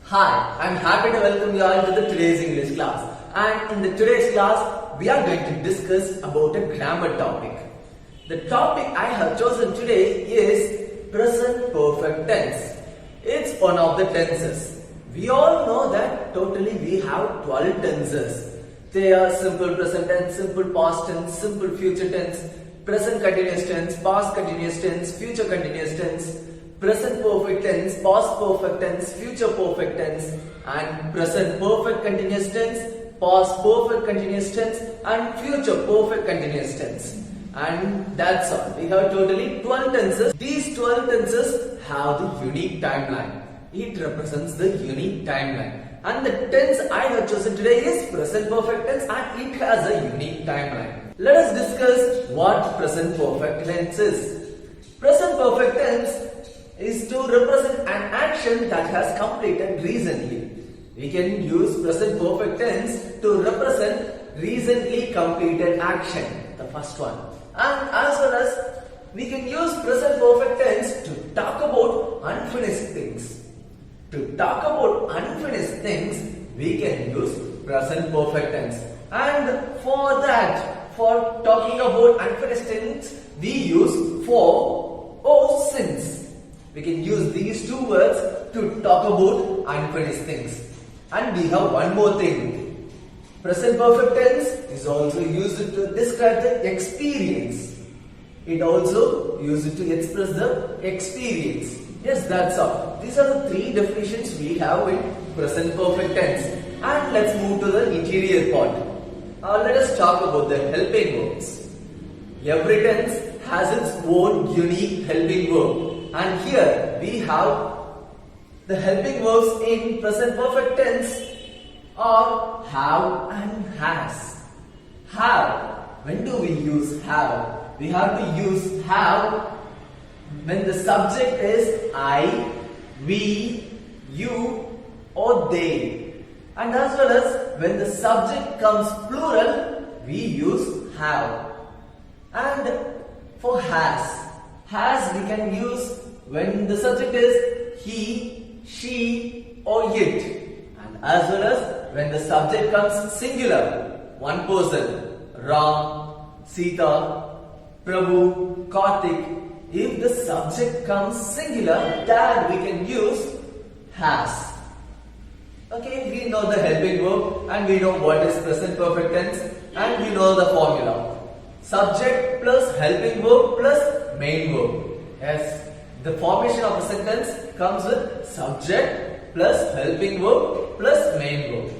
Hi, I'm happy to welcome you all to the today's English class. And in the today's class, we are going to discuss about a grammar topic. The topic I have chosen today is present perfect tense. It's one of the tenses. We all know that totally we have 12 tenses. They are simple present tense, simple past tense, simple future tense, present continuous tense, past continuous tense, future continuous tense, present perfect tense, past perfect tense, future perfect tense, and present perfect continuous tense, past perfect continuous tense, and future perfect continuous tense. And that's all. We have totally 12 tenses. These 12 tenses have the unique timeline. It represents the unique timeline. And the tense I have chosen today is present perfect tense, and it has a unique timeline. Let us discuss what present perfect tense is. Present perfect tense is to represent an action that has completed recently. We can use present perfect tense to represent recently completed action, the first one. And as well as we can use present perfect tense to talk about unfinished things. To talk about unfinished things, we can use present perfect tense. And for that, for talking about unfinished things, we use for or since. We can use these two words to talk about unfinished things. And we have one more thing. Present perfect tense is also used to describe the experience. It also used to express the experience. Yes, that's all. These are the three definitions we have in present perfect tense. And let's move to the interior part. Let us talk about the helping verbs. Every tense has its own unique helping verb. And here we have the helping verbs in present perfect tense are have and has. Have. When do we use have? We have to use have when the subject is I, we, you or they. And as well as when the subject comes plural, we use have. And for has we can use when the subject is he, she or it. And as well as when the subject comes singular, one person, Ram, Sita, Prabhu, Karthik. If the subject comes singular, then we can use has. Okay, we know the helping verb and we know what is present perfect tense and we know the formula. Subject plus helping verb plus main verb. Yes, the formation of a sentence comes with subject plus helping verb plus main verb.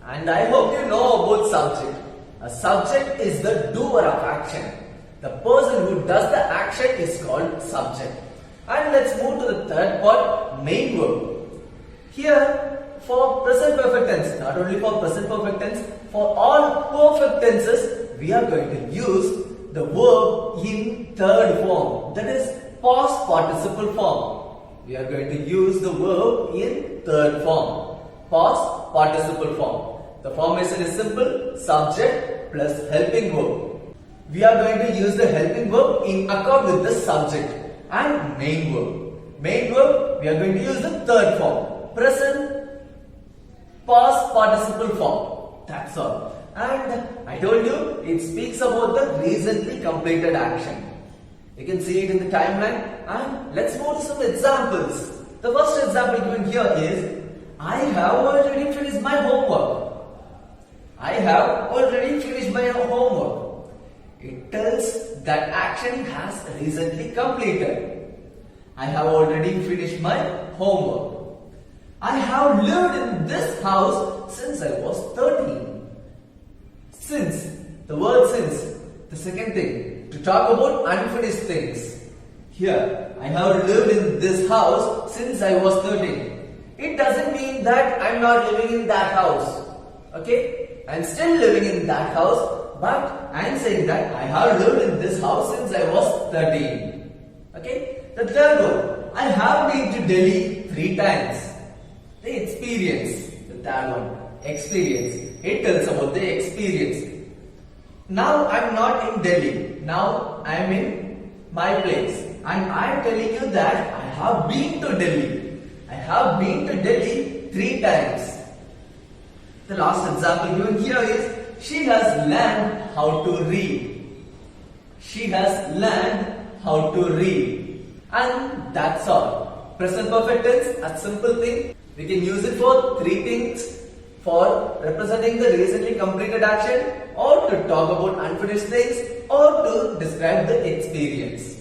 And I hope you know about subject. A subject is the doer of action. The person who does the action is called subject. And let's move to the third part, main verb. Here, for present perfect tense, not only for present perfect tense, for all perfect tenses, we are going to use the verb in third form. That is past participle form. We are going to use the verb in third form. Past participle form. The formation is simple, subject plus helping verb. We are going to use the helping verb in accord with the subject and main verb. Main verb, we are going to use the third form. Present past participle form. That's all. And I told you, it speaks about the recently completed action. You can see it in the timeline. And let's move to some examples. The first example given here is, I have already finished my homework. I have already finished my homework. It tells that action has recently completed. I have already finished my homework. I have lived in this house since I was 13. Since, the word since, the second thing, to talk about unfinished things. Here, I have lived in this house since I was 13. It doesn't mean that I'm not living in that house. Okay? I'm still living in that house, but I'm saying that I have lived in this house since I was 13. Okay? The third one, I have been to Delhi 3 times. The experience, the third one, experience. It tells about the experience. Now I'm not in Delhi. Now I am in my place. And I am telling you that I have been to Delhi. I have been to Delhi 3 times. The last example given here is she has learned how to read. She has learned how to read. And that's all. Present perfect tense, a simple thing. We can use it for three things. For representing the recently completed action, or to talk about unfinished things, or to describe the experience.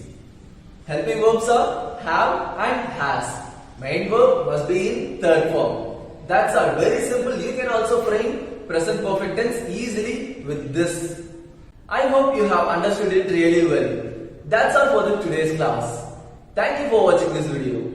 Helping verbs are have and has. Main verb must be in third form. That's all. Very simple. You can also frame present perfect tense easily with this. I hope you have understood it really well. That's all for the today's class. Thank you for watching this video.